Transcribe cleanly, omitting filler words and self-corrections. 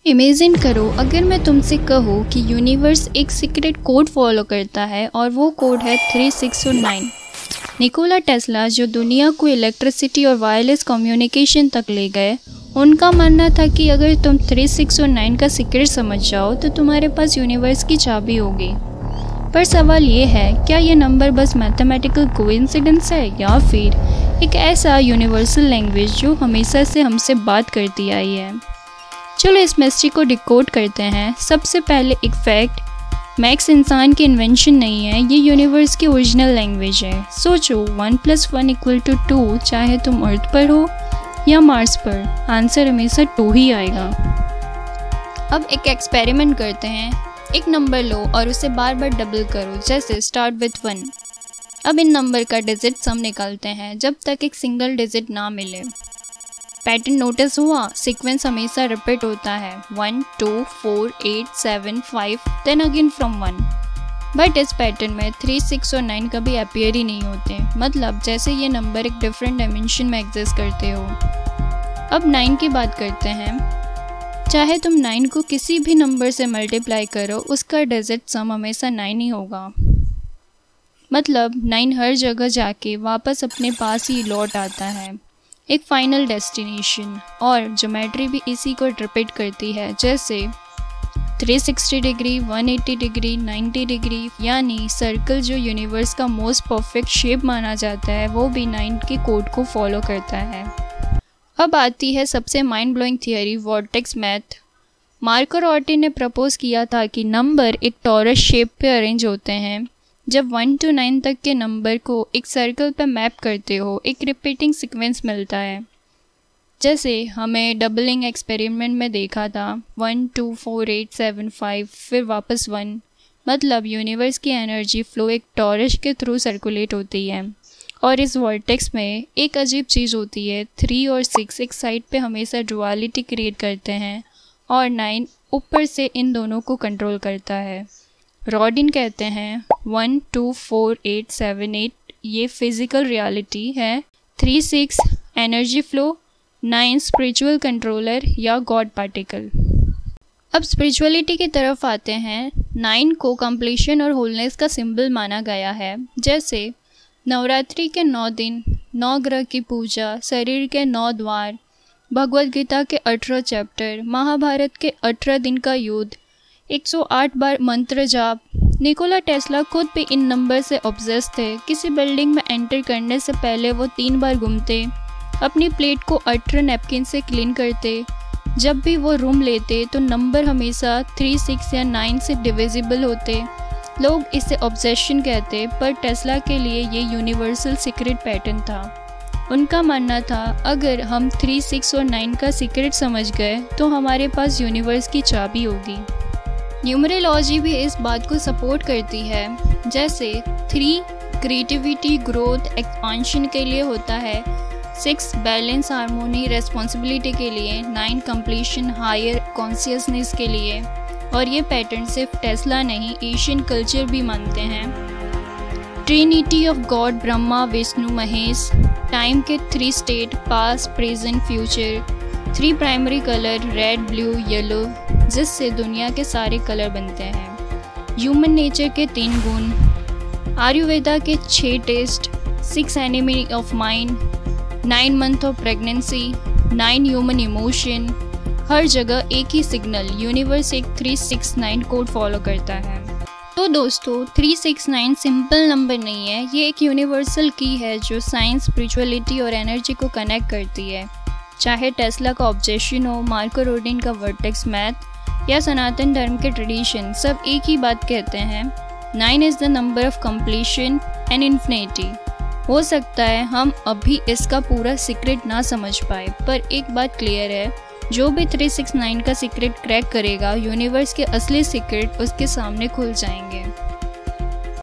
Imagine करो अगर मैं तुमसे कहूँ कि यूनिवर्स एक सीक्रेट कोड फॉलो करता है और वो कोड है 3609। निकोला टेस्ला जो दुनिया को इलेक्ट्रिसिटी और वायरलेस कम्युनिकेशन तक ले गए, उनका मानना था कि अगर तुम 3609 का सीक्रेट समझ जाओ तो तुम्हारे पास यूनिवर्स की चाबी होगी। पर सवाल ये है, क्या ये नंबर बस मैथमेटिकल कोइंसिडेंस है या फिर एक ऐसा यूनिवर्सल लैंग्वेज जो हमेशा से हमसे बात करती आई है? चलो इस मिस्ट्री को डिकोड करते हैं। सबसे पहले एक फैक्ट, मैथ्स इंसान की इन्वेंशन नहीं है, ये यूनिवर्स की ओरिजिनल लैंग्वेज है। सोचो 1 + 1 = 2, चाहे तुम अर्थ पर हो या मार्स पर, आंसर हमेशा 2 ही आएगा। अब एक एक्सपेरिमेंट करते हैं। एक नंबर लो और उसे बार बार डबल करो, जैसे स्टार्ट विथ 1। अब इन नंबर का डिजिट सम निकालते हैं जब तक एक सिंगल डिजिट ना मिले। पैटर्न नोटिस हुआ? सीक्वेंस हमेशा रिपीट होता है 1 2 4 8 7 5 देन अगेन फ्रॉम 1। बट इस पैटर्न में 3 6 और 9 कभी अपीयर ही नहीं होते, मतलब जैसे ये नंबर एक डिफरेंट डायमेंशन में एग्जिस्ट करते हो। अब 9 की बात करते हैं। चाहे तुम 9 को किसी भी नंबर से मल्टीप्लाई करो, उसका डिजिट सम हमेशा 9 ही होगा। मतलब 9 हर जगह जाके वापस अपने पास ही लौट आता है, एक फाइनल डेस्टिनेशन। और ज्योमेट्री भी इसी को रिपीट करती है, जैसे 360 डिग्री, 180 डिग्री, 90 डिग्री, यानी सर्कल जो यूनिवर्स का मोस्ट परफेक्ट शेप माना जाता है वो भी 9 के कोड को फॉलो करता है। अब आती है सबसे mind blowing theory, vertex math. Marco Rorty ने प्रपोज किया था कि नंबर एक टॉरस शेप पे अरेंज होते हैं। जब 1 to 9 तक के नंबर को एक सर्कल पर मैप करते हो, एक रिपीटिंग सीक्वेंस मिलता है। जैसे हमें डबलिंग एक्सपेरिमेंट में देखा था 1 2 4 8 7 5 फिर वापस 1। मतलब यूनिवर्स की एनर्जी फ्लो एक टॉरस के थ्रू सर्कुलेट होती है। और इस वर्टेक्स में एक अजीब चीज़ होती है, 3 और 6 एक साइड पे हमेशा डुअलिटी क्रिएट करते हैं और 9 ऊपर से इन दोनों को कंट्रोल करता है। रॉडिन कहते हैं 1 2 4 8 7 8 ये फिजिकल रियलिटी है, 3 6 एनर्जी फ्लो, 9 स्पिरिचुअल कंट्रोलर या गॉड पार्टिकल। अब स्पिरिचुअलिटी की तरफ आते हैं। 9 को कंप्लीशन और होलनेस का सिंबल माना गया है। जैसे नवरात्रि के 9 दिन, 9 ग्रह की पूजा, शरीर के 9 द्वार, भगवद गीता के 18 चैप्टर, महाभारत के 18 दिन का युद्ध, 108 बार मंत्र जाप। निकोला टेस्ला खुद भी इन नंबर से ऑब्सेस्ड थे। किसी बिल्डिंग में एंटर करने से पहले वो 3 बार घूमते, अपनी प्लेट को 18 नैपकिन से क्लीन करते। जब भी वो रूम लेते तो नंबर हमेशा 3 6 या 9 से डिविजिबल होते। लोग इसे ऑब्सेशन कहते, पर टेस्ला के लिए ये यूनिवर्सल सीक्रेट पैटर्न था। उनका मानना था अगर हम 3 6 और 9 का सीक्रेट समझ गए तो हमारे पास यूनिवर्स की चाबी होगी। न्यूमरोलॉजी भी इस बात को सपोर्ट करती है। जैसे 3 क्रिएटिविटी, ग्रोथ, एक्सपांशन के लिए होता है, 6 बैलेंस, हार्मोनी, रेस्पॉन्सिबिलिटी के लिए, 9 कंप्लीशन, हायर कॉन्शियसनेस के लिए। और ये पैटर्न सिर्फ टेस्ला नहीं, एशियन कल्चर भी मानते हैं। Trinity of God, Brahma Vishnu Mahesh, time के 3 state, past present future, 3 primary colour, red blue yellow, जिससे दुनिया के सारे कलर बनते हैं। ह्यूमन नेचर के 3 गुण, आयुर्वेदा के 6 taste, 6 enemy of mind, 9 month of pregnancy, 9 human emotion. हर जगह एक ही सिग्नल, यूनिवर्स एक 369 कोड फॉलो करता है। तो दोस्तों 369 सिंपल नंबर नहीं है, ये एक यूनिवर्सल की है जो साइंस, स्पिरिचुअलिटी और एनर्जी को कनेक्ट करती है। चाहे टेस्ला का ऑब्जेक्शन हो, मार्को रोडिन का वर्टेक्स मैथ या सनातन धर्म के ट्रेडिशन, सब एक ही बात कहते हैं, 9 is the number of completion and infinity. हो सकता है हम अभी इसका पूरा सीक्रेट ना समझ पाए, पर एक बात क्लियर है, जो भी 369 का सीक्रेट क्रैक करेगा, यूनिवर्स के असली सीक्रेट उसके सामने खुल जाएंगे।